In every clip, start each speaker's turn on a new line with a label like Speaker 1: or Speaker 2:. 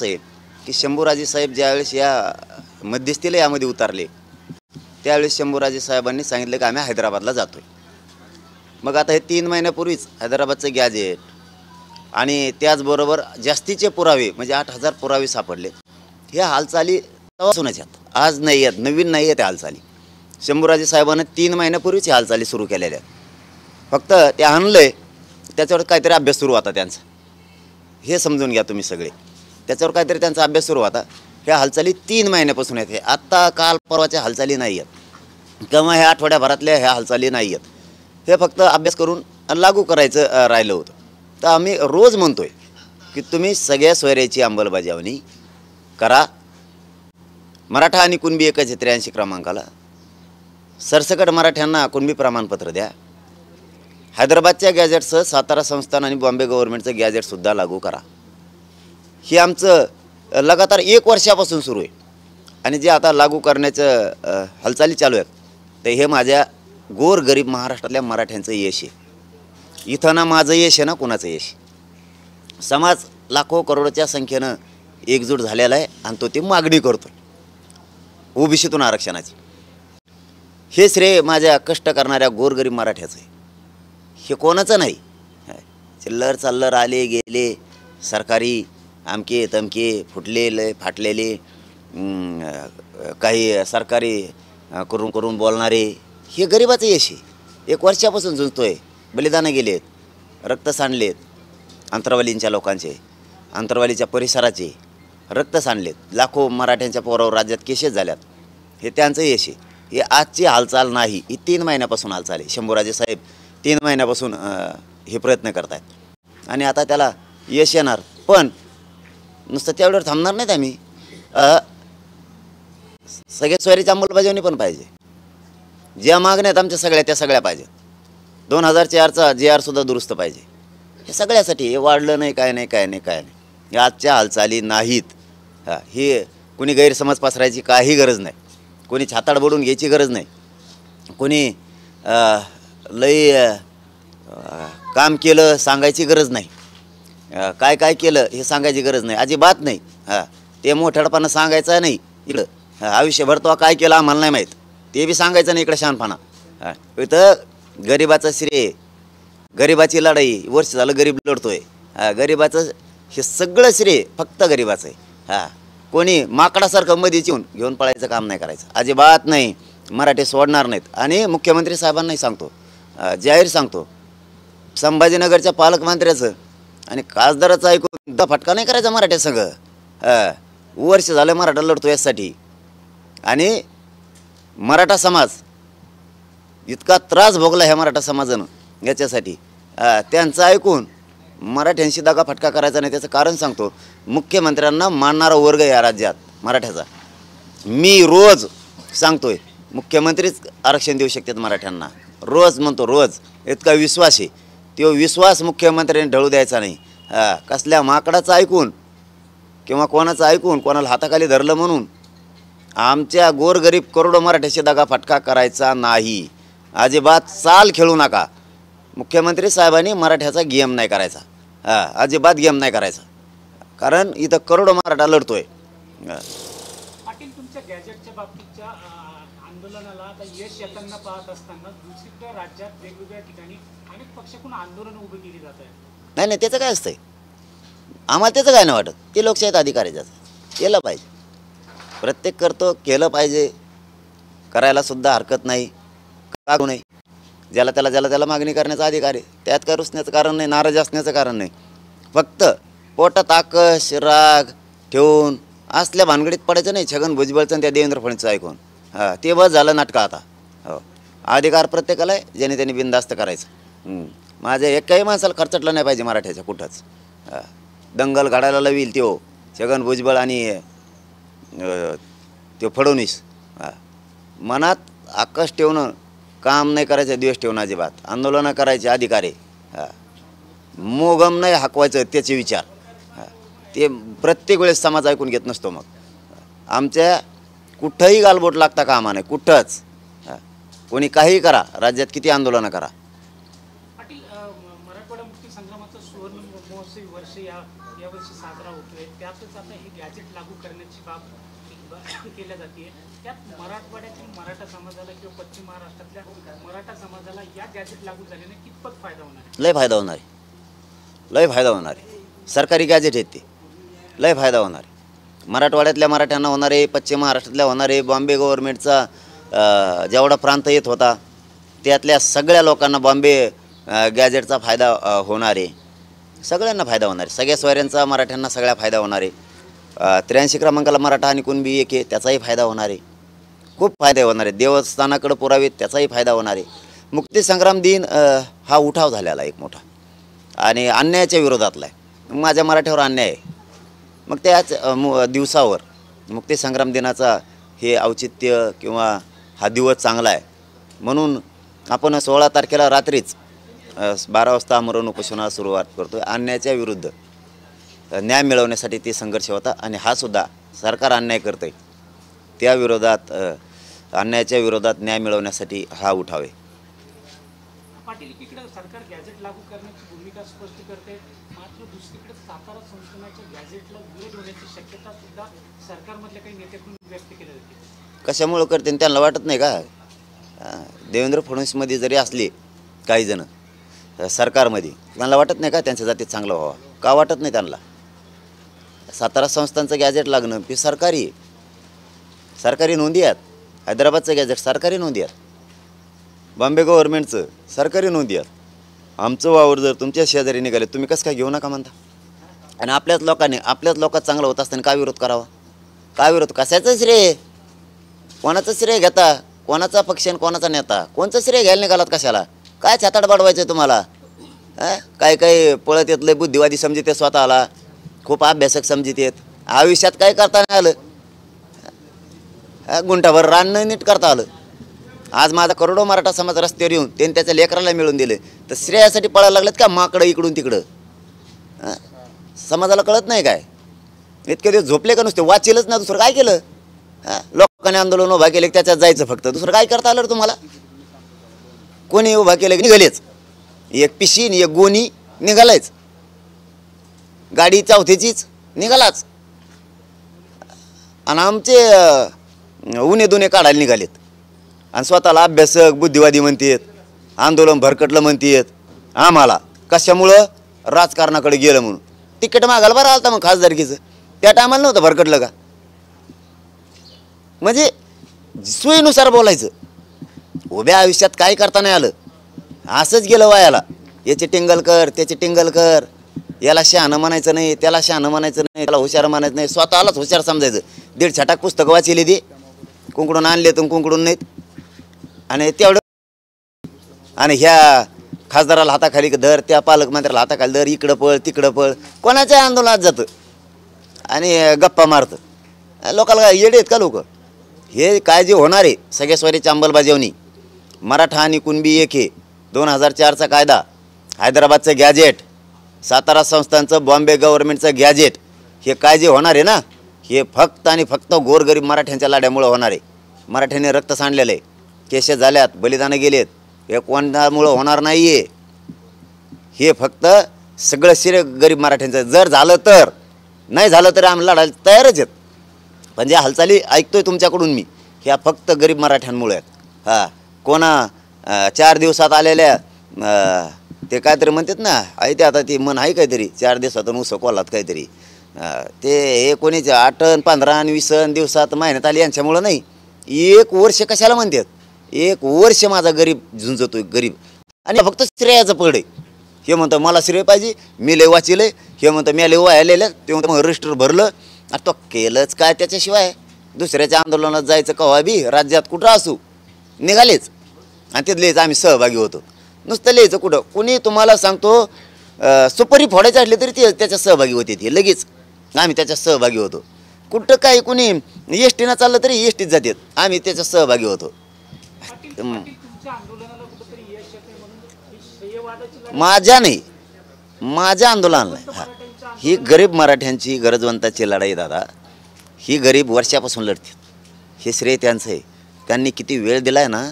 Speaker 1: असं आहे की शंभूराजे साहेब ज्यावेळेस या मध्यस्थीला यामध्ये उतरले त्यावेळेस शंभूराजे साहेबांनी सांगितलं की आम्ही हैदराबादला जातोय। मग आता हे 3 महिन्यापूर्वीच हैदराबादचं गॅजेट आणि त्याचबरोबर जास्तीचे पुरावे म्हणजे 8,000 पुरावे सापडले। ह्या हालचाली तेव्हापासूनच आहेत, आज नाही आहेत, नवीन नाही आहेत हालचाली। शंभूराजे साहेबांनी 3 महिन्यापूर्वीच ह्या हालचाली सुरू केलेल्या आहेत। फक्त ते आणलंय त्याच्यावर काहीतरी अभ्यास सुरू होता त्यांचा, हे समजून घ्या तुम्ही सगळे। त्याच्यावर काहीतरी त्यांचा अभ्यास सुरू होता। ह्या हालचाली 3 महिन्यापासून आहेत, हे आत्ता काल परवाच्या हालचाली नाही आहेत किंवा ह्या आठवड्याभरातल्या ह्या हालचाली नाही आहेत। हे फक्त अभ्यास करून लागू करायचं राहिलं होतं। तर आम्ही रोज म्हणतोय की तुम्ही सगळ्या सोयऱ्याची अंमलबजावणी करा। मराठा आणि कुणबी एकाच 83 क्रमांकाला सरसकट मराठ्यांना कुणबी प्रमाणपत्र द्या। हैदराबादच्या गॅजेटसह सातारा संस्थान आणि बॉम्बे गव्हर्नमेंटचं गॅजेटसुद्धा लागू करा। हे आमचं लगातार 1 वर्षापासून सुरू आहे आणि जे आता लागू करण्याचं हालचाली चालू आहेत तर हे माझ्या गोरगरीब महाराष्ट्रातल्या मराठ्यांचं यश आहे। इथं ना माझं यश आहे ना कुणाचं यश। समाज लाखो करोडोच्या संख्येनं एकजूट झालेला आहे आणि तो ती मागणी करतो ओबीसीतून आरक्षणाची। हे श्रेय माझ्या कष्ट करणाऱ्या गोरगरीब मराठ्याचं आहे, हे कोणाचं नाही। चिल्लर चाल्लर आले गेले सरकारी आमके तमके फुटलेले फाटलेले काही सरकारी करून करून बोलणारे हे गरिबाचं यश आहे। 1 वर्षापासून झुंजतोय, बलिदानं गेलेत, रक्त सांडलेत, अंतरवालींच्या लोकांचे, अंतरवालीच्या परिसराचे रक्त सांडलेत, लाखो मराठ्यांच्या पोरावर राज्यात केसेस झाल्यात, हे त्यांचं यश आहे। हे आजची हालचाल नाही, ही 3 महिन्यापासून हालचाल आहे। शंभूराजे साहेब 3 महिन्यापासून हे प्रयत्न करत आहेत आणि आता त्याला यश येणार। पण नुसतं त्यावेळेवर थांबणार नाहीत आम्ही, सगळ्या सोयरीची अंमलबजावणी पण पाहिजे। ज्या मागण्या आहेत आमच्या सगळ्या त्या सगळ्या पाहिजे। 2004चा JR सुद्धा दुरुस्त पाहिजे। हे सगळ्यासाठी हे वाढलं नाही काय नाही काय नाही काय नाही, हे आजच्या हालचाली नाहीत। हे कोणी गैरसमज पसरायची काही गरज नाही, कोणी छाताड बोडून घ्यायची गरज नाही, कोणी लई काम केलं सांगायची गरज नाही, काय काय केलं हे सांगायची गरज नाही, अजिबात नाही। ते मोठ्यापणा सांगायचं नाही इकडं, आयुष्यभर तो काय केलं आम्हाला नाही माहीत ते बी सांगायचं नाही इकडं शहाणपणा। इथं गरिबाचं श्रेय, गरिबाची लढाई, वर्ष झालं गरीब लढतोय, गरिबाचं हे सगळं श्रेय फक्त गरिबाचं आहे। कोणी माकडासारखं मध्येच येऊन घेऊन पळायचं काम नाही करायचं, अजिबात नाही। मराठी सोडणार नाहीत आणि मुख्यमंत्री साहेबांनाही सांगतो, जाहीर सांगतो, संभाजीनगरच्या पालकमंत्र्याचं आणि खासदाराचं ऐकून फटका नाही करायचा मराठ्या संघ। वर्ष झालं मराठा लढतो यासाठी आणि मराठा समाज इतका त्रास भोगला ह्या मराठा समाजानं याच्यासाठी, त्यांचं ऐकून मराठ्यांशी दगा फटका करायचा नाही। त्याचं कारण सांगतो, मुख्यमंत्र्यांना मानणारा वर्ग या राज्यात मराठ्याचा, मी रोज सांगतोय मुख्यमंत्रीच आरक्षण देऊ शकतात मराठ्यांना, रोज म्हणतो, रोज इतका विश्वास आहे। तो विश्वास मुख्यमंत्र्यांनी ढळू द्यायचा नाही। कसल्या माकडाचं ऐकून किंवा कोणाचं ऐकून कोणाला हाताखाली धरलं म्हणून आमच्या गोरगरीब करोडो मराठ्याशी दगा फटका करायचा नाही, अजिबात चाल खेळू नका। मुख्यमंत्री साहेबांनी मराठ्याचा गेम नाही करायचा, अजिबात गेम नाही करायचा, कारण इथं करोडो मराठा लढतोय।
Speaker 2: पाटील, तुमच्या गॅजेटच्या बाबतीतच्या आंदोलनाला आता यश येताना पाहत असताना दुसरीकडे राज्यात वेगवेगळ्या ठिकाणी अनेक पक्षाकडून आंदोलन उभे केली जात आहेत।
Speaker 1: नाही नाही, त्याचं काय असतंय, आम्हाला त्याचं काय नाही वाटत, ते लोकशाहीत अधिकार आहे, त्याचं केलं पाहिजे, प्रत्येक करतो, केलं पाहिजे, करायला सुद्धा हरकत नाही, का नाही। ज्याला त्याला मागणी करण्याचा अधिकार आहे, त्यात काय रुसण्याचं कारण नाही, नाराज असण्याचं कारण नाही। फक्त पोटात आकश राग ठेवून असल्या भानगडीत पडायचं नाही, छगन भुजबळचं आणि त्या देवेंद्र फडणवीसचं ऐकून, ते बस झालं नाटकं आता। हो, अधिकार प्रत्येकाला आहे, ज्याने त्यांनी बिनधास्त करायचं। माझ्या एकाही माणसाला खर्चटलं नाही पाहिजे मराठ्याच्या कुठंच। दंगल घडायला लावील त्यो छगन भुजबळ आणि तो फडणवीस, मनात आकश ठेवणं, काम नाही करायचं, द्वेष ठेवणं अजिबात, आंदोलनं करायचे अधिकार आहे। मोगम नाही हाकवायचं त्याचे विचार, ते प्रत्येक वेळेस समाज ऐकून घेत नसतो। मग आमच्या कुठंही गालबोट लागता कामा नाही, कुठंच, कोणी काहीही करा, राज्यात किती आंदोलनं करा।
Speaker 2: पाटील, मराठवाडा मुक्ती संग्रामाचा सुवर्ण महोत्सवी वर्ष यावर्षी साजरा होतोय, त्यातच आता गॅजेट लागू करण्याची बाब केल्या जाते, त्यात मराठवाड्यातील मराठा समाजाला किंवा पश्चिम महाराष्ट्रातल्या मराठा समाजाला या गॅजेट लागू झाल्याने कितपत फायदा होणार आहे?
Speaker 1: लय फायदा होणार आहे, लय फायदा होणार आहे. सरकारी गॅजेट आहेत ते, लय फायदा होणार आहे. मराठवाड्यातल्या मराठ्यांना होणार आहे, पश्चिम महाराष्ट्रातल्या होणार आहे. बॉम्बे गव्हर्नमेंटचा जेवढा प्रांत येत होता त्यातल्या सगळ्या लोकांना बॉम्बे गॅजेटचा फायदा होणार आहे. सगळ्यांना फायदा होणार आहे. सगळ्या सोयऱ्यांचा मराठ्यांना सगळ्या फायदा होणार आहे. 83 क्रमांकाला मराठा आणि कुणबी एक आहे, त्याचाही फायदा होणार आहे. खूप फायदे होणार आहे. देवस्थानाकडे पुरावेत, त्याचाही फायदा होणार आहे. मुक्तीसंग्राम दिन हा उठाव झालेला एक मोठा आणि अन्यायाच्या विरोधातला आहे. माझ्या मराठ्यावर अन्याय आहे, मग त्याच दिवसावर मुक्तीसंग्राम दिनाचा हे औचित्य किंवा हा दिवस चांगला आहे म्हणून आपण 16 तारखेला रात्रीच 12 वाजता आमरण उपोषणाला सुरुवात करतो. अन्यायाच्या विरुद्ध न्याय मिळवण्यासाठी ते संघर्ष होता आणि हा सुद्धा सरकार अन्याय करतं आहे त्या विरोधात अन्यायाच्या विरोधात न्याय मिळवण्यासाठी हा उठाव आहे.
Speaker 2: पाटील, एकीकडे सरकार गॅजेट लागू करण्याची भूमिका स्पष्ट करते, मात्र दुसरीकडे सातारा संस्थानाच्या गॅजेटला विरोध होण्याची शक्यता सुद्धा सरकारमधल्या काही नेत्यांकडून व्यक्त केली जाते.
Speaker 1: कशामुळं करते त्यांना वाटत नाही का? देवेंद्र फडणवीसमध्ये जरी असले काही जण सरकारमध्ये, त्यांना वाटत नाही का त्यांच्या जातीत चांगलं व्हावं? का वाटत नाही त्यांना? सातारा संस्थांचं गॅजेट लागणं हे सरकारी आहे, सरकारी नोंदी आहेत. हैदराबादचं गॅजेट सरकारी नोंदी आहेत, बॉम्बे गव्हर्नमेंटचं सरकारी नोंदी आहेत. आमचं वावर जर तुमच्या शेजारी निघाले तुम्ही कसं काय घेऊ नका म्हणता? आणि आपल्याच लोकात चांगलं होत असताना का विरोध करावा? का विरोध? कशाचं श्रेय? कोणाचं श्रेय घेता? कोणाचा पक्ष आणि कोणाचा नेता? कोणचं श्रेय घ्यायला निघालात कशाला? काय छाताड बाडवायचं तुम्हाला? काय काय पळत येत लय बुद्धिवादी समजिते स्वतःला, खूप अभ्यासक समजितेत. आयुष्यात काय करता नाही आलं, गुंठाभर रान नाही नीट करता आलं. आज माझा करोडो मराठा समाज रस्त्यावर येऊन त्यांनी त्याच्या लेकराला मिळून दिले तर श्रेयासाठी पळायला लागलेत का माकडं इकडून तिकडं? समाजाला कळत नाही काय? इतके दिवस झोपले का? नुसते वाचेलच ना, दुसरं काय केलं? लोकांनी आंदोलन उभा केले त्याच्यात जायचं फक्त, दुसरं काय करता आलं रे तुम्हाला? कोणी उभा केलं की निघालेच, एक पिशी एक गोणी निघालायच, गाडी चौथीचीच निघालाच. आणि आमचे उन्हे दुने काढायला निघालेत आणि स्वतःला अभ्यासक बुद्धिवादी म्हणतात, आंदोलन भरकटलं म्हणतात. आम्हाला कशामुळं? राजकारणाकडे गेलं म्हणून. तिकीट मागायला बरं आलता मग खासदारकीचं, त्या टायमाला नव्हतं भरकटलं का? म्हणजे सोयीनुसार बोलायचं. उभ्या आयुष्यात काय करता नाही आलं, असंच गेलं वायाला. याचे टिंगल कर, त्याचे टिंगल कर, याला शहाणं म्हणायचं नाही, त्याला शहाणं म्हणायचं नाही, त्याला हुशार म्हणायचं नाही, स्वतःलाच हुशार समजायचं. 1.5 छटाक पुस्तकं वाचली दे, कुंकडून आणले तर कुंकडून नाहीत. आणि तेवढं आणि ह्या खासदाराला हाताखाली धर, त्या पालकमंत्र्याला हाताखाली धर, इकडं पळ तिकडं पळ, कोणाच्या आंदोलनात जातं आणि गप्पा मारतं. लोकांना येडे आहेत का लोक? हे काय जे होणार आहे सगळ्या स्वारीच्या अंमलबजावणी, मराठा आणि कुणबी एक आहे, 2004चा कायदा, हैदराबादचं गॅजेट, सातारा संस्थांचं बॉम्बे गव्हर्नमेंटचं गॅजेट, हे काय जे होणार आहे ना, हे फक्त आणि फक्त गोरगरीब मराठ्यांच्या लाड्यामुळं होणार आहे. मराठ्यांनी रक्त सांडलेलं आहे, केसेस झाल्यात, बलिदानं गेलेत, हे कोणामुळं होणार नाही आहे. हे फक्त सगळं श्रेय गरीब मराठ्यांचं. जर झालं तर, नाही झालं तर आम्ही लढायला तयारच आहेत. पण ज्या हालचाली ऐकतोय तुमच्याकडून मी, ह्या फक्त गरीब मराठ्यांमुळे आहेत. कोणा 4 दिवसात आलेल्या ते काहीतरी म्हणतात ना, आहे ते आता ती मन आहे काहीतरी 4 दिवसातून उसं कोलात काहीतरी, ते हे कोणीच 8, 15 आणि 20 दिवसात महिन्यात आली यांच्यामुळं नाही. 1 वर्ष कशाला म्हणतात? 1 वर्ष माझा गरीब झुंजतोय गरीब, आणि फक्त श्रेयाचं पड आहे. हे म्हणतं मला श्रेय पाहिजे, मी लय वाचिलंय, हे म्हणतं मी लय वायलेलं, ते म्हणतं मग रजिस्टर भरलं. आता तो केलंच काय त्याच्याशिवाय? दुसऱ्याच्या आंदोलनात जायचं कवा बी, राज्यात कुठं असू निघालेच आणि तिथलेच आम्ही सहभागी होतो. नुसतं लिहायचं कुठं? कुणी तुम्हाला सांगतो सुपारी फोडायची असली तरी ते त्याच्यात सहभागी होते, ते लगेच आम्ही त्याच्यात सहभागी होतो. कुठं काही कुणी एस टीनं चाललं तरी एस टीत जातात, आम्ही त्याच्यात सहभागी होतो. माझ्या नाही, माझ्या आंदोलनाला नाही. ही गरीब मराठ्यांची गरजवंताची लढाई दादा, ही गरीब वर्षापासून लढतात. हे श्रेय त्यांचं आहे. त्यांनी किती वेळ दिला आहे ना,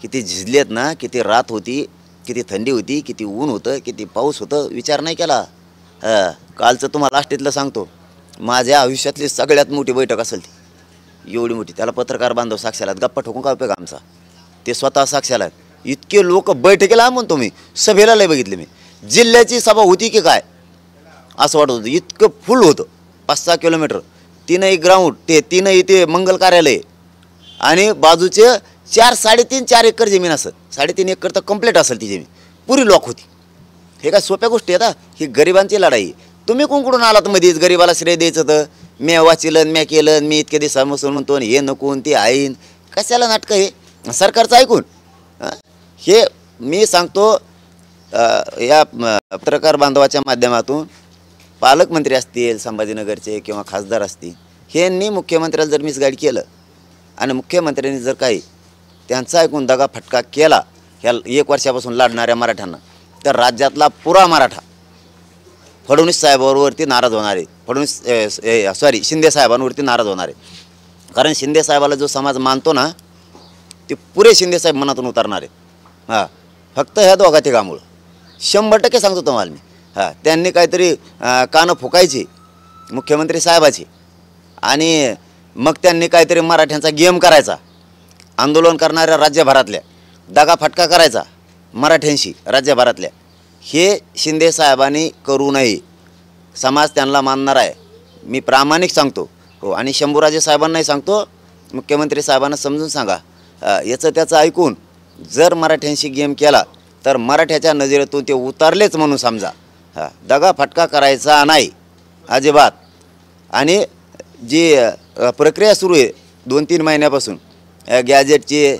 Speaker 1: किती झिजलेत ना, किती रात होती, किती थंडी होती, किती ऊन होतं, किती पाऊस होतं, विचार नाही केला. कालचं तुम्हाला लास्टीतलं सांगतो, माझ्या आयुष्यातली सगळ्यात मोठी बैठक असेल ती, एवढी मोठी. त्याला पत्रकार बांधव साक्षाला आहेत, गप्पा ठोकून काय उपयोग आमचा. ते स्वतः साक्षाला आहेत. इतके लोक बैठकीला म्हणतो मी, सभेला लय बघितले मी. जिल्ह्याची सभा होती की काय असं वाटत होतं, इतकं फुल होतं. 5-6 किलोमीटर, 3 ग्राउंड, ते 3 ते मंगल कार्यालय आणि बाजूचे 4-3.5-4 एकर जमीन असेल. 3.5 एकर तर कंप्लीट असेल ती जमीन, पुरी लॉक होती. हे काय सोप्या गोष्टी आहेत? ही गरिबांची लढाई. तुम्ही कोणकडून आलात मध्येच गरीबाला श्रेय द्यायचं तर म्या वाचिलं म्या केलं, मी इतके दिवसापासून म्हणतो हे नको ते आईन, कशाला नाटकं हे सरकारचं ऐकून. हे मी सांगतो या पत्रकार बांधवाच्या माध्यमातून, पालकमंत्री असतील संभाजीनगरचे किंवा खासदार असतील, ह्यांनी मुख्यमंत्र्याला जर मिसगाईड केलं आणि मुख्यमंत्र्यांनी जर काही त्यांचा ऐकून दगा फटका केला ह्या 1 वर्षापासून लढणाऱ्या मराठ्यांना, तर राज्यातला पुरा मराठा फडणवीस साहेबांवरती नाराज होणार आहे. शिंदे साहेबांवरती नाराज होणार आहे. कारण शिंदे साहेबाला जो समाज मानतो ना, ते पुरे शिंदे साहेब मनातून उतरणार आहेत. हां, फक्त ह्या दोघा तिघामुळं 100% सांगतो तुम्हाला मी. हां, त्यांनी काहीतरी कानं फुकायची मुख्यमंत्री साहेबाची आणि मग त्यांनी काहीतरी मराठ्यांचा गेम करायचा, आंदोलन करणाऱ्या राज्यभरातल्या दगाफटका करायचा मराठ्यांशी राज्यभरातल्या. हे शिंदे साहेबांनी करू नये. समाज त्यांना मानणार आहे, मी प्रामाणिक सांगतो. हो, आणि शंभूराजे साहेबांनाही सांगतो, मुख्यमंत्री साहेबांना समजून सांगा, याचं त्याचं ऐकून जर मराठ्यांशी गेम केला तर मराठ्याच्या नजरेतून ते उतारलेच म्हणून समजा. दगाफटका करायचा नाही अजिबात. आणि जी प्रक्रिया सुरू आहे 2-3 महिन्यापासून गॅजेटची,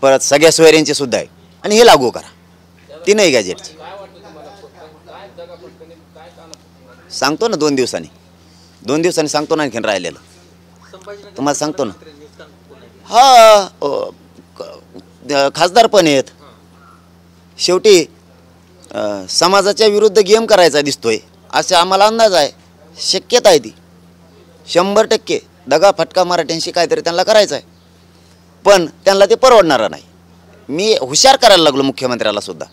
Speaker 1: परत सगळ्या सोयऱ्यांची सुद्धा आहे, आणि हे लागू करा 3 गॅजेटची. सांगतो ना 2 दिवसांनी सांगतो ना, आणखीन राहिलेलं तुम्हाला सांगतो ना. खासदार पण आहेत. शेवटी समाजाच्या विरुद्ध गेम करायचा दिसतोय असा आम्हाला अंदाज आहे. शक्यता आहे ती 100%. दगाफटका मराठ्यांशी काहीतरी त्यांना करायचं आहे, पण त्यांना ते परवडणारं नाही. मी हुशार करायला लागलो मुख्यमंत्र्याला सुद्धा.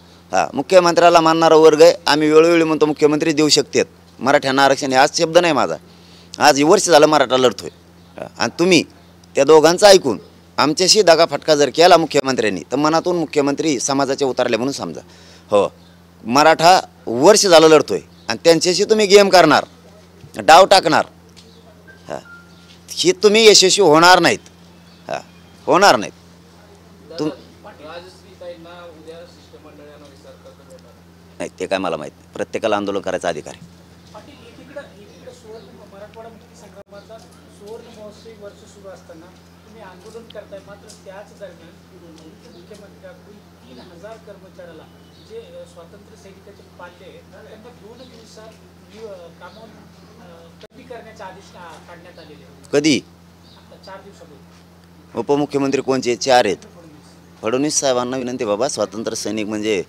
Speaker 1: मुख्यमंत्र्याला मानणारा वर्ग आहे. आम्ही वेळोवेळी म्हणतो मुख्यमंत्री देऊ शकतात मराठ्यांना आरक्षण, हे आज शब्द नाही माझा. आज वर्ष झालं मराठा लढतोय, आणि तुम्ही त्या दोघांचं ऐकून आमच्याशी दगाफटका जर केला मुख्यमंत्र्यांनी, तर मनातून मुख्यमंत्री समाजाचे उतरले म्हणून समजा. हो, मराठा वर्ष झालं लढतोय आणि त्यांच्याशी तुम्ही गेम करणार, डाव टाकणार, ही तुम्ही यशस्वी होणार नाहीत. होणार नाहीत. नाही ते काय मला माहीत नाही. प्रत्येकाला आंदोलन करायचा अधिकार आहे.
Speaker 2: मराठवाडा मुक्ती संग्रामाचा सुवर्ण महोत्सवी वर्ष सुरू असताना तुम्ही आंदोलन करताय, मात्र त्याच दरम्यान मुख्यमंत्र्यांकडून 3000 कर्मचाऱ्याला जे स्वातंत्र्य सैनिकाचे पाल्य आहेत त्यांना 2 दिवसात कामावर कमी करण्याचे आदेश काढण्यात आलेले.
Speaker 1: कधी?
Speaker 2: 4 दिवसापूर्वी.
Speaker 1: उपमुख्यमंत्री कोणचे? 4 आहेत. फडणवीस साहेबांना विनंती, बाबा स्वातंत्र्य सैनिक म्हणजे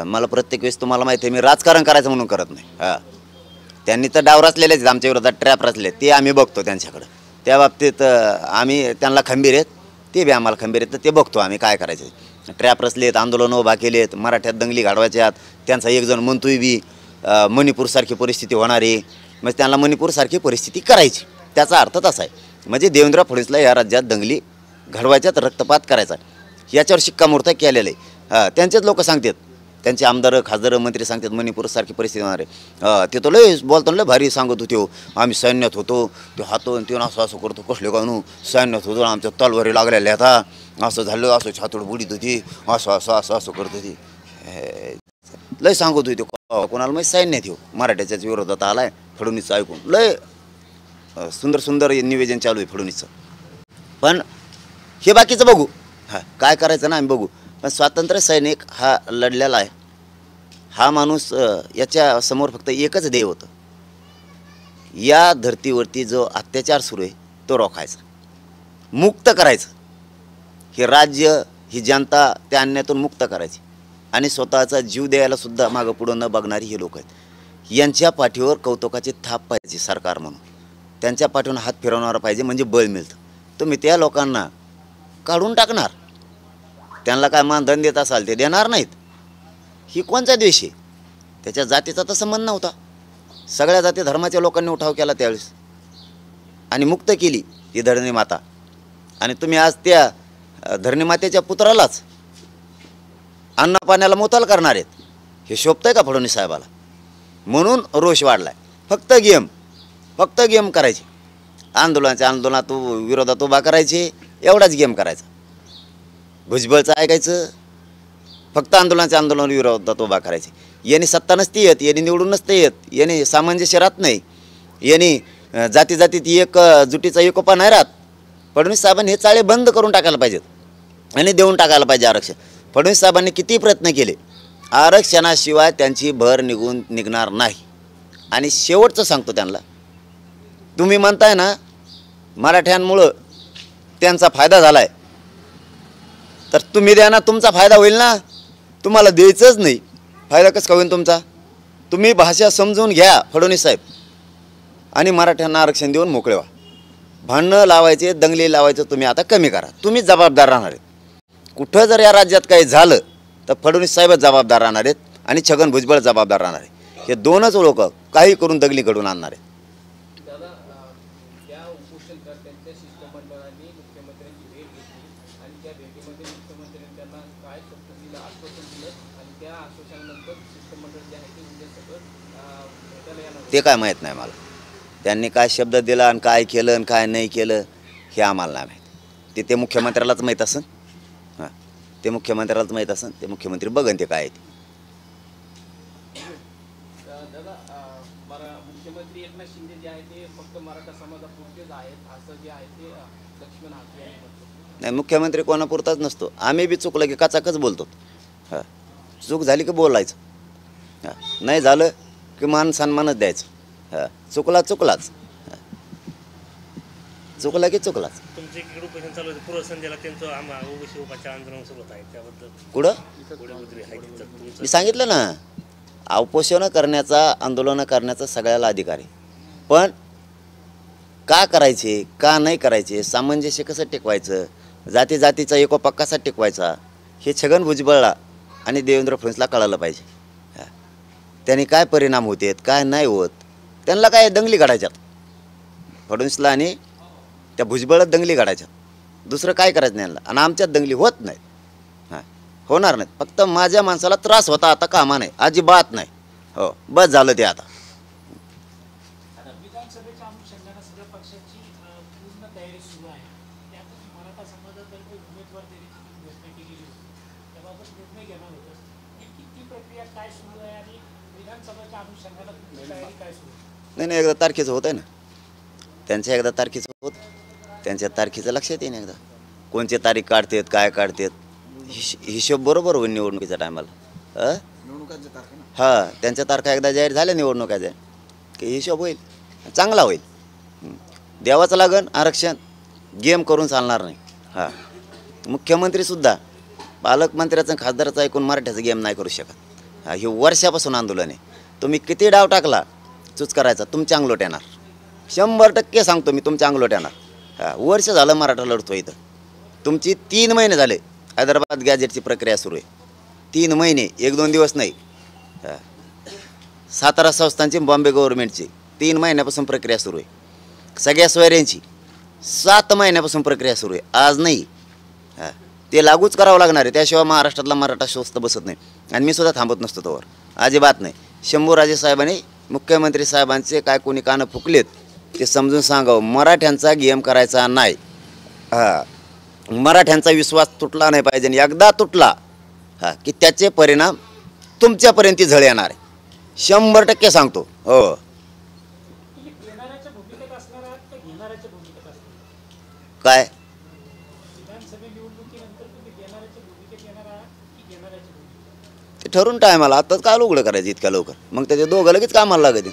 Speaker 1: मला प्रत्येक वेळेस तुम्हाला माहिती आहे मी राजकारण करायचं म्हणून करत नाही. त्यांनी तर डाव रचलेलेच आहेत आमच्या विरोधात, ट्रॅप रचले, ते आम्ही बघतो त्यांच्याकडं. त्या बाबतीत आम्ही त्यांना खंबीर आहेत, ते बी आम्हाला खंबीर आहेत, तर ते बघतो आम्ही काय करायचं. ट्रॅप रचलेत, आंदोलन उभा केलेत, मराठ्यात दंगली घडवायच्यात. त्यांचा एक जण म्हणतोय बी मणिपूरसारखी परिस्थिती होणार आहे, म्हणजे त्यांना मणिपूरसारखी परिस्थिती करायची. त्याचा अर्थ तसा आहे, म्हणजे देवेंद्र फडणवीसला या राज्यात दंगली घडवायच्यात, रक्तपात करायचा, याच्यावर शिक्कामोर्तब केलेलं आहे. त्यांचेच लोक सांगतात, त्यांचे आमदार खासदार मंत्री सांगतात मणिपूरसारखी परिस्थिती होणार आहे. ते तो लय बोलताना लय भारी सांगत होते. हो, आम्ही सैन्यात होतो, ते हातून ते असं असं करतो, कसले कानू सैन्यात होतो, आमच्या तलवारी लागलेल्या आता असं झालं, असं छातोड बुडीत होती, असं असं असं असं करत होती, लय सांगत होते. कोणाला माहीत सैन्यात येऊ मराठ्याच्याच विरोधात आलाय फडणवीसचं ऐकून. लय सुंदर सुंदर निवेदन चालू आहे फडणवीसचं. पण हे बाकीचं बघू, काय करायचं ना आम्ही बघू. पण स्वातंत्र्य सैनिक हा लढलेला आहे, हा माणूस याच्या समोर फक्त एकच ध्येय होतं, या धर्तीवरती जो अत्याचार सुरू आहे तो रोखायचा, मुक्त करायचं. हे राज्य, ही जनता त्या अन्यायातून मुक्त करायची, आणि स्वतःचा जीव द्यायला सुद्धा मागं पुढं न बघणारी हे लोक आहेत. यांच्या पाठीवर कौतुकाची थाप पाहिजे सरकार म्हणून, त्यांच्या पाठीवर हात फिरवणारा पाहिजे, म्हणजे बळ मिळतं. तुम्ही त्या लोकांना काढून टाकणार, त्यांना काय मानधन देत असाल ते देणार नाहीत. ही कोणचा द्वेष आहे? त्याच्या जातीचा तर संबंध नव्हता, सगळ्या जाती धर्माच्या लोकांनी उठाव केला त्यावेळेस आणि मुक्त केली ही धरणी माता. आणि तुम्ही आज त्या धरणी मातेच्या पुत्रालाच अन्न पाण्याला मोताल करणार आहेत, हे शोभतंय का फडणवीस साहेबाला? म्हणून रोष वाढलाय. फक्त गेम करायची, आंदोलनात विरोधात उभा करायचे, एवढाच गेम करायचा. भुजबळचं ऐकायचं, फक्त आंदोलन विरोधात उभा करायचे. यांनी सत्ता नसती येत, यांनी निवडून नसते येत, यांनी सामंजस्य राहत नाही, यांनी जातीत एक जुटीचा एकोपा नाही राहत. फडणवीस साहेबांनी हे चाळे बंद करून टाकायला पाहिजेत आणि देऊन टाकायला पाहिजे आरक्षण. फडणवीस साहेबांनी किती प्रयत्न केले, आरक्षणाशिवाय त्यांची भर निघणार नाही. आणि शेवटचं सांगतो त्यांना, तुम्ही म्हणताय ना मराठ्यांमुळं त्यांचा फायदा झाला आहे, तर तुम्ही द्या ना, तुमचा फायदा होईल ना. तुम्हाला द्यायचंच नाही, फायदा कसं का होईल तुमचा? तुम्ही भाषा समजून घ्या फडणवीस साहेब आणि मराठ्यांना आरक्षण देऊन मोकळे व्हा. भांडणं लावायचे, दंगली लावायचं तुम्ही आता कमी करा. तुम्हीच जबाबदार राहणार आहेत. कुठं जर या राज्यात काही झालं तर फडणवीस साहेबच जबाबदार राहणार आहेत आणि छगन भुजबळ जबाबदार राहणार आहे. हे दोनच लोक काही करून दंगली घडून आणणार आहेत.
Speaker 3: दादा, त्या उपोषणकर्त्यांच्या शिष्टमंडळाने मुख्यमंत्र्यांची भेट घेतली आणि त्या भेटीमध्ये मुख्यमंत्र्यांनी त्यांना काय शब्द दिलं, आश्वासन दिलं आणि त्या आश्वासनानंतर शिष्टमंडळ जे आहे ते उद्या सगळं भेटायला येणार.
Speaker 1: ते काय माहीत नाही मला. त्यांनी काय शब्द दिला आणि काय केलं आणि काय नाही केलं हे आम्हाला नाही माहीत. ते मुख्यमंत्र्यालाच माहीत असेल. हां, ते मुख्यमंत्र्यालाच माहीत असेल. ते मुख्यमंत्री बघन ते काय ते.
Speaker 3: दादा, मुख्यमंत्री एकनाथ शिंदे जे आहे ते फक्त मराठा समाजापुरतेच आहेत असं जे आहे ते लक्ष्मण हाके यांनी म्हटलं.
Speaker 1: नाही, मुख्यमंत्री कोणापुरताच नसतो. आम्ही बी चुकलं की काचाकच बोलतो. हां, चूक झाली की बोलायचं. हां, नाही झालं की मान सन्मानच द्यायचं. हां, चुकलाच. चुकला की चुकलाच.
Speaker 4: तुमचे इकडे उपोषण चालू होते पूर्व संध्याला त्यांचं ओबीसी उपाच्या आंदोलन सुरू होत आहे त्याबद्दल
Speaker 1: कुठं मी सांगितलं ना, उपोषणं करण्याचा, आंदोलनं करण्याचा सगळ्याला अधिकार आहे. पण का करायचे, का नाही करायचे, सामंजस्य कसं टिकवायचं, जातीचा एकोपा कसा टिकवायचा, हे छगन भुजबळला आणि देवेंद्र फडणवीसला कळालं पाहिजे. हां, त्यांनी काय परिणाम होतेत, काय नाही होत. त्यांना काय दंगली काढायच्यात, फडणवीसला आणि त्या भुजबळात दंगली काढायच्यात. दुसरं काय करायचं नाही यांना. आणि आमच्यात दंगली होत नाहीत. हां, होणार नाहीत. फक्त माझ्या माणसाला त्रास होता, आता कामा नाही, अजिबात नाही. हो, बस झालं ते आता.
Speaker 2: विधानसभेच्या अनुषंगाने सगळ्या पक्षाची पूर्ण तयारी सुरू आहे. त्यातच मराठा समाजातर्फे उमेदवार देण्याची घोषणा केलेली होती. त्याबाबत निर्णय घेणार होतं. ती प्रक्रिया काय सुरू आहे आणि विधानसभेच्या अनुषंगाने तुमची तयारी काय सुरू आहे?
Speaker 1: नाही, एकदा तारखेचं होत आहे ना, त्यांच्या एकदा तारखेचं होत, त्यांच्या तारखेचं लक्षात येईन. एकदा कोणची तारीख काढतात, काय काढतात, हिशोब बरोबर होईल निवडणुकीच्या टायमाला. हां, त्यांच्या तारखा एकदा जाहीर झाल्या निवडणुकाच्या की हिशोब होईल, चांगला होईल. द्यावाचं लागन आरक्षण, गेम करून चालणार नाही. हां, मुख्यमंत्रीसुद्धा पालकमंत्र्याचं खासदाराचं ऐकून मराठ्याचं गेम नाही करू शकत. हां, हे वर्षापासून आंदोलन आहे. तुम्ही किती डाव टाकला चूच करायचा, तुमच्या अंगलोट येणार. 100% सांगतो मी, तुमच्या अंगलोट येणार. हां, वर्ष झालं मराठा लढतो इथं. तुमची 3 महिने झाले हैदराबाद गॅजेटची प्रक्रिया सुरू आहे. 3 महिने, 1-2 दिवस नाही. हां, सातारा संस्थांची, बॉम्बे गव्हर्नमेंटची 3 महिन्यापासून प्रक्रिया सुरू आहे. सगळ्या सोयऱ्यांची 7 महिन्यापासून प्रक्रिया सुरू आहे, आज नाही. हां, ते लागूच करावं लागणार आहे, त्याशिवाय महाराष्ट्रातला मराठा स्वस्त बसत नाही. आणि मी सुद्धा थांबत नसतो तोवर, अजिबात नाही. शंभूराजे साहेबांनी, मुख्यमंत्री साहेबांचे काय कोणी कानं फुकलेत ते समजून सांगावं, मराठ्यांचा गेम करायचा नाही. हां, मराठ्यांचा विश्वास तुटला नाही पाहिजे. आणि एकदा तुटला हां की त्याचे परिणाम तुमच्यापर्यंत झळ येणार आहे. 100% सांगतो. हो,
Speaker 2: तुम्ही घेणाऱ्याच्या भूमिकेत असणार आहात का घेणाऱ्याच्या भूमिकेत असणार?
Speaker 1: काय
Speaker 2: विधानसभा निवडणुकीनंतर तुम्ही घेणाऱ्याच्या भूमिकेत येणार आहात की घेणाऱ्याच्या भूमिकेत?
Speaker 1: ते ठरून टायमाला आत्ताच काय उघडं करायचं इतक्या लवकर? मग त्याचे दोघं लगेच कामाला लागते.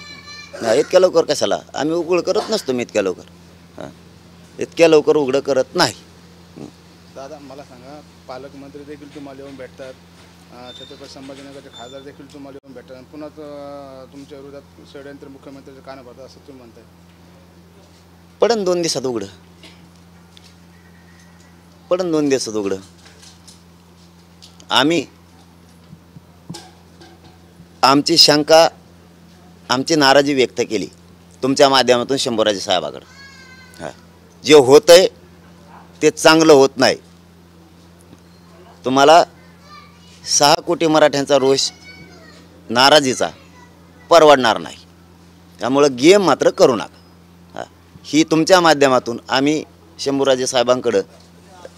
Speaker 1: हां, इतक्या लवकर कशाला? आम्ही उघड करत नसतो मी इतक्या लवकर. हां, इतक्या लवकर उघडं करत नाही.
Speaker 5: दादा, मला सांगा, पालकमंत्री देखील तुम्हाला येऊन भेटतात, छत्रपती संभाजीनगरचे खासदार देखील तुम्हाला येऊन भेटतात आणि पुन्हा तुमच्या विरोधात षडयंत्र मुख्यमंत्र्याचे कानं भरतात असं तुम्ही म्हणताय.
Speaker 1: पडन 2 दिवसात उघडं, पडन 2 दिवसात उघडं. आम्ही आमची शंका आमची नाराजी व्यक्त केली तुमच्या माध्यमातून शंभूराजे साहेबाकडं. हां, जे होतं आहे ते चांगलं होत नाही. तुम्हाला 6 कोटी मराठ्यांचा रोष नाराजीचा परवडणार नाही. त्यामुळं गेम मात्र करू नका. हां, ही तुमच्या माध्यमातून आम्ही शंभूराजे साहेबांकडं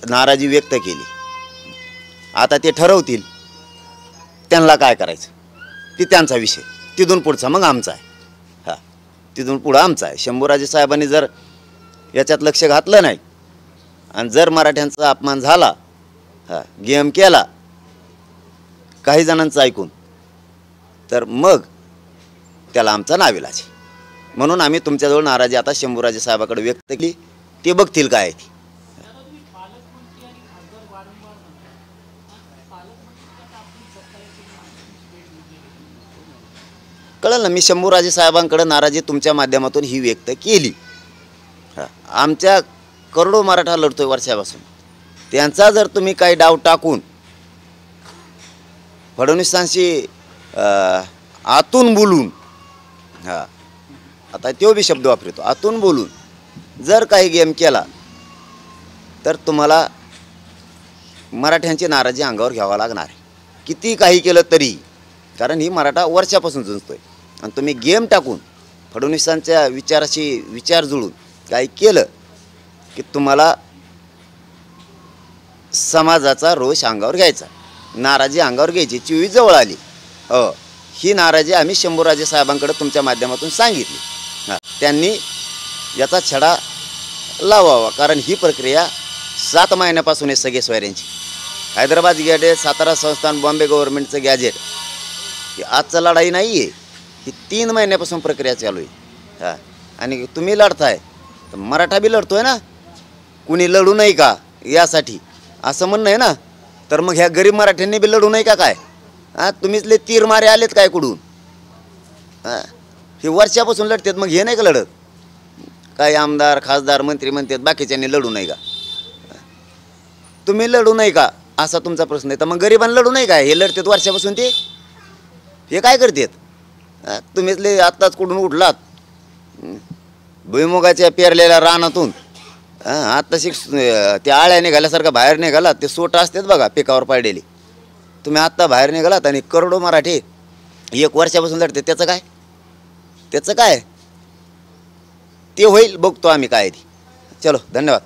Speaker 1: नाराजी व्यक्त केली. आता ते ठरवतील त्यांना काय करायचं, ती त्यांचा विषय. तिथून पुढचा मग आमचा आहे. हां, तिथून पुढं आमचा आहे. शंभूराजे साहेबांनी जर याच्यात लक्ष घातलं नाही आणि जर मराठ्यांचा अपमान झाला, हां, गेम केला काही जणांचं ऐकून, तर मग त्याला आमचा नाविलाज आहे. म्हणून आम्ही तुमच्याजवळ नाराजी आता शंभूराजे साहेबाकडे व्यक्त केली. ते बघतील काय आहे ती.
Speaker 2: दादा, तुम्ही पालकमंत्री आणि खासदार वारंवार म्हणता. पालकमंत्री आता आपण सत्ताराची भेट घेतली.
Speaker 1: कळलं ना, मी शंभूराजे साहेबांकडे नाराजी तुमच्या माध्यमातून ही व्यक्त केली. हां, आमच्या करोडो मराठा लढतोय वर्षापासून. त्यांचा जर तुम्ही काही डाव टाकून फडणवीसांशी आतून बोलून, हां, आता तो बी शब्द वापरतो, आतून बोलून जर काही गेम केला तर तुम्हाला मराठ्यांची नाराजी अंगावर घ्यावा लागणार आहे. किती काही केलं तरी, कारण ही मराठा वर्षापासून झुंजतोय. आणि तुम्ही गेम टाकून फडणवीसांच्या विचाराशी विचार जुळून काही केलं की तुम्हाला समाजाचा रोष अंगावर घ्यायचा, नाराजी अंगावर घ्यायची. 24 जवळ आली. ही नाराजी आम्ही शंभूराजे साहेबांकडे तुमच्या माध्यमातून सांगितली. हां, त्यांनी याचा छडा लावावा, कारण ही प्रक्रिया 7 महिन्यापासून आहे. सगळे सोयऱ्यांची हैदराबाद गॅजेट, सातारा संस्थान, बॉम्बे गव्हर्नमेंटचं गॅजेट, ही आजचं लढाई नाही आहे. ही 3 महिन्यापासून प्रक्रिया चालू आहे. हां, आणि तुम्ही लढताय तर मराठा बी लढतोय ना. कुणी लढू नाही का यासाठी असं म्हणणं आहे ना. तर मग ह्या गरीब मराठ्यांनी बी लढू नाही का काय? हां, तुम्हीच लय तीर मारे आलेत काय कुठून? हां, हे वर्षापासून लढतात, मग हे नाही का लढत? काही आमदार खासदार मंत्री म्हणतात बाकीच्यांनी लढू नाही का? तुम्ही लढू नाही का असा तुमचा प्रश्न आहे. तर मग गरिबांना लढू नाही काय? हे लढतात वर्षापासून. ते हे काय करतात? तुम्हीच लय आत्ताच कुठून उठलात भुईमुगाच्या पेरलेल्या रानातून. हां, आत्ताशी त्या आळ्या निघाल्यासारखं बाहेर निघालात. ते सोट असतात बघा पिकावर पाडलेली. तुम्ही आत्ता बाहेर निघालात आणि करोडो मराठी 1 वर्षापासून लढते. त्याचं काय? त्याचं काय ते होईल बघतो आम्ही काय ती. चलो, धन्यवाद.